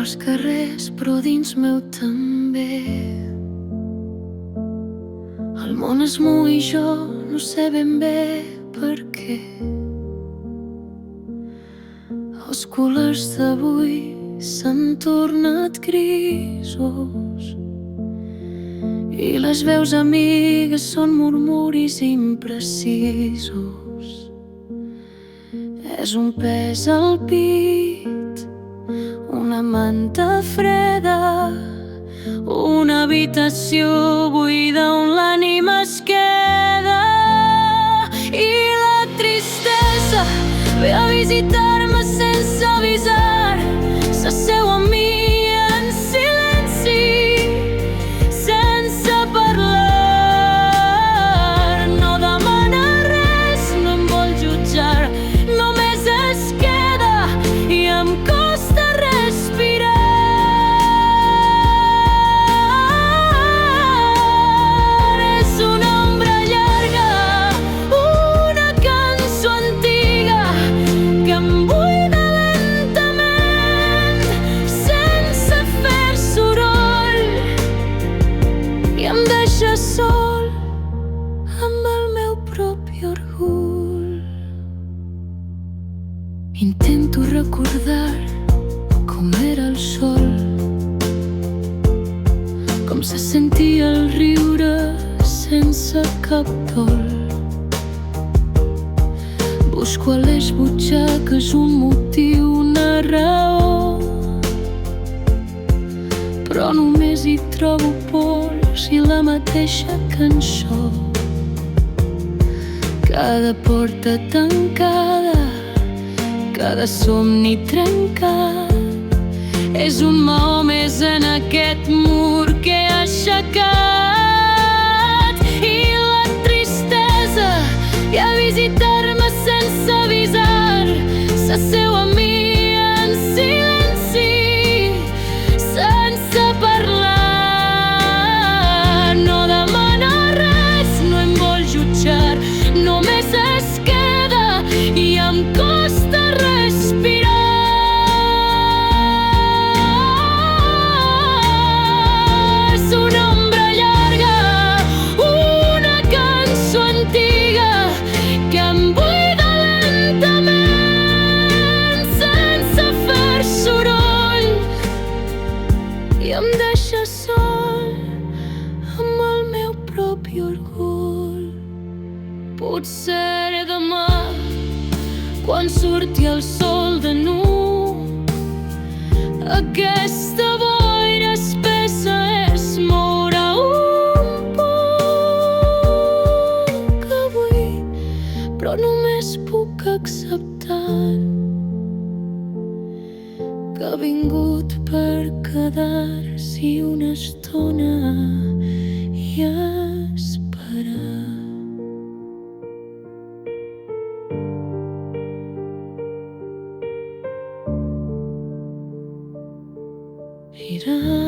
als carrers, però dins meu també. El món és mu i jo no sé ben bé per què. Els colors d'avui s'han tornat grisos i les veus amigues són murmuris imprecisos. És un pes al pit, una manta freda, una habitació buida on l'ànima es queda. I la tristesa ve a visitar-me sense avisar, s'asseu amb mi en silenci, sense parlar. No demana res, no em vol jutjar, només es queda i em costa respirar. És una ombra llarga, una cançó antiga que em buida lentament sense fer soroll i em deixa sol amb el meu propi orgull. Intento recordar com era el sol, com se sentia el riure sense cap dol. Busco a les butxaques un motiu, una raó, però només hi trobo pols i la mateixa cançó. Cada porta tancada, cada somni trencat, és un maó més en aquest mur que he aixecat. I la tristesa ve a visitar-me sense avisar, s'asseu amb mi en silenci, sense parlar. No demana res, no em vol jutjar, només es queda i em costa respirar. És una ombra llarga, una cançó antiga que em buida lentament sense fer soroll i em deixa sol amb el meu propi orgull. Potser demà, quan surti el sol de nu, aquesta boira espessa es mourà un poc avui, però només puc acceptar que ha vingut per quedar-s'hi una estona i esperar. Irà